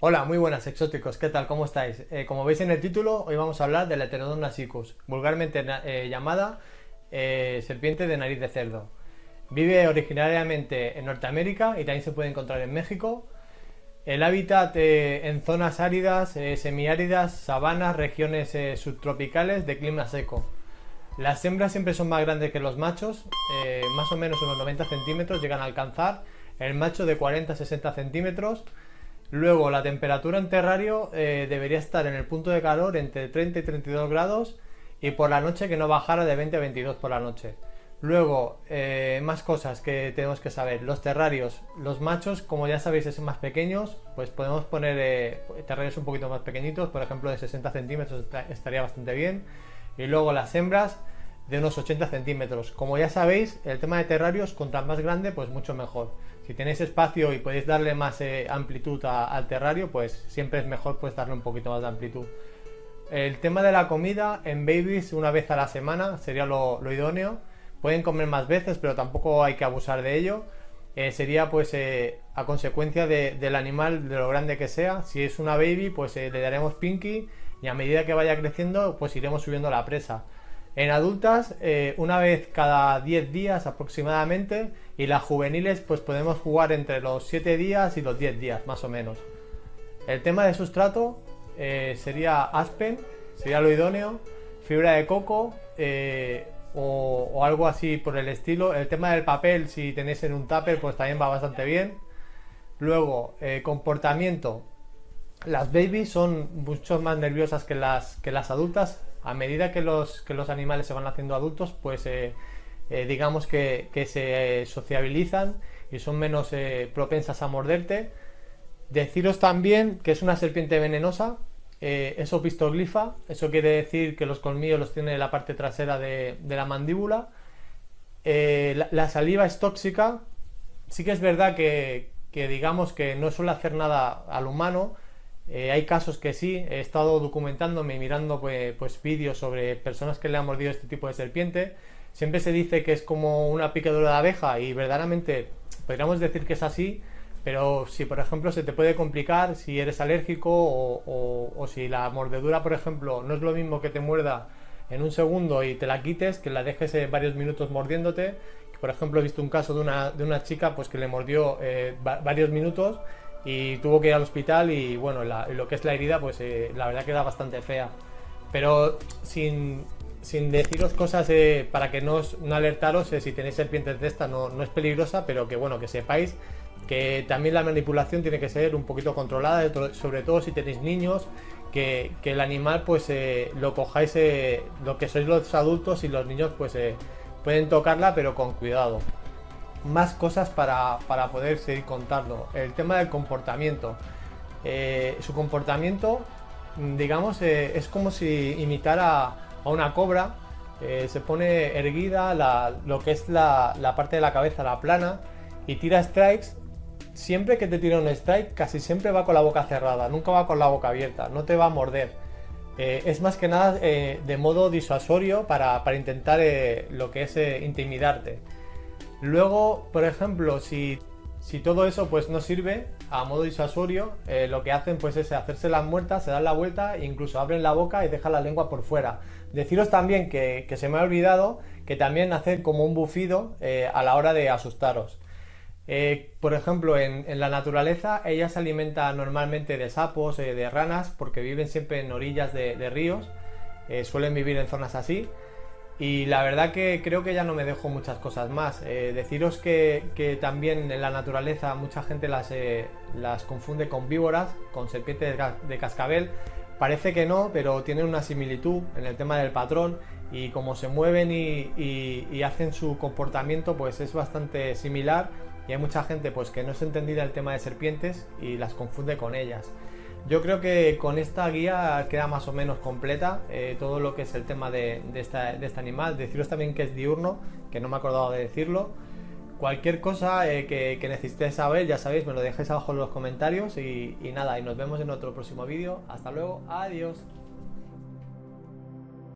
Hola, muy buenas exóticos, ¿qué tal? ¿Cómo estáis? Como veis en el título, hoy vamos a hablar del Heterodon nashicus, vulgarmente llamada serpiente de nariz de cerdo. Vive originariamente en Norteamérica y también se puede encontrar en México. El hábitat en zonas áridas, semiáridas, sabanas, regiones subtropicales de clima seco. Las hembras siempre son más grandes que los machos, más o menos unos 90 centímetros llegan a alcanzar, el macho de 40 a 60 centímetros. Luego la temperatura en terrario debería estar en el punto de calor entre 30 y 32 grados y por la noche que no bajara de 20 a 22 por la noche. Luego, más cosas que tenemos que saber. Los terrarios, los machos, como ya sabéis, son más pequeños, pues podemos poner terrarios un poquito más pequeñitos, por ejemplo de 60 centímetros estaría bastante bien. Y luego las hembras de unos 80 centímetros. Como ya sabéis, el tema de terrarios, contra más grande, pues mucho mejor. Si tenéis espacio y podéis darle más amplitud al terrario, pues siempre es mejor pues darle un poquito más de amplitud. El tema de la comida, en babies una vez a la semana sería lo idóneo. Pueden comer más veces, pero tampoco hay que abusar de ello. Sería pues a consecuencia del animal, de lo grande que sea. Si es una baby, pues le daremos pinky y a medida que vaya creciendo, pues iremos subiendo la presa. En adultas, una vez cada 10 días aproximadamente, y las juveniles pues podemos jugar entre los 7 días y los 10 días más o menos. El tema de sustrato sería aspen, sería lo idóneo, fibra de coco o algo así por el estilo. El tema del papel, si tenéis en un tupper, pues también va bastante bien. Luego, comportamiento. Las babies son mucho más nerviosas que las adultas. A medida que los animales se van haciendo adultos, pues digamos que se sociabilizan y son menos propensas a morderte. Deciros también que es una serpiente venenosa, es opistoglifa, eso quiere decir que los colmillos los tiene en la parte trasera de la mandíbula. La saliva es tóxica, sí que es verdad que digamos que no suele hacer nada al humano. Hay casos que sí, he estado documentándome y mirando pues vídeos sobre personas que le han mordido este tipo de serpiente. Siempre se dice que es como una picadura de abeja y verdaderamente podríamos decir que es así, pero si por ejemplo se te puede complicar si eres alérgico o si la mordedura, por ejemplo, no es lo mismo que te muerda en un segundo y te la quites, que la dejes varios minutos mordiéndote. Por ejemplo, he visto un caso de una chica pues que le mordió varios minutos y tuvo que ir al hospital y bueno, lo que es la herida pues la verdad queda bastante fea, pero sin deciros cosas para que no alertaros. Si tenéis serpientes de esta no es peligrosa, pero que bueno, que sepáis que también la manipulación tiene que ser un poquito controlada, sobre todo si tenéis niños, que el animal pues lo cojáis lo que sois los adultos, y los niños pues pueden tocarla pero con cuidado. Más cosas para poder seguir contando. El tema del comportamiento. Su comportamiento, digamos, es como si imitara a una cobra. Se pone erguida, lo que es la parte de la cabeza, la plana, y tira strikes. Siempre que te tira un strike, casi siempre va con la boca cerrada, nunca va con la boca abierta, no te va a morder. Es más que nada de modo disuasorio para intentar lo que es intimidarte. Luego, por ejemplo, si todo eso pues no sirve a modo disuasorio, lo que hacen pues es hacerse las muertas, se dan la vuelta e incluso abren la boca y dejan la lengua por fuera. Deciros también que se me ha olvidado que también hacen como un bufido a la hora de asustaros. Por ejemplo, en la naturaleza ella se alimenta normalmente de sapos, de ranas, porque viven siempre en orillas de ríos, suelen vivir en zonas así. Y la verdad que creo que ya no me dejo muchas cosas más. Deciros que también en la naturaleza mucha gente las confunde con víboras, con serpientes de cascabel. Parece que no, pero tienen una similitud en el tema del patrón, y como se mueven y hacen su comportamiento pues es bastante similar, y hay mucha gente pues que no es entendida el tema de serpientes y las confunde con ellas. Yo creo que con esta guía queda más o menos completa todo lo que es el tema de este animal. Deciros también que es diurno, que no me he acordado de decirlo. Cualquier cosa que necesitéis saber, ya sabéis, me lo dejáis abajo en los comentarios y nada, y nos vemos en otro próximo vídeo. Hasta luego, adiós.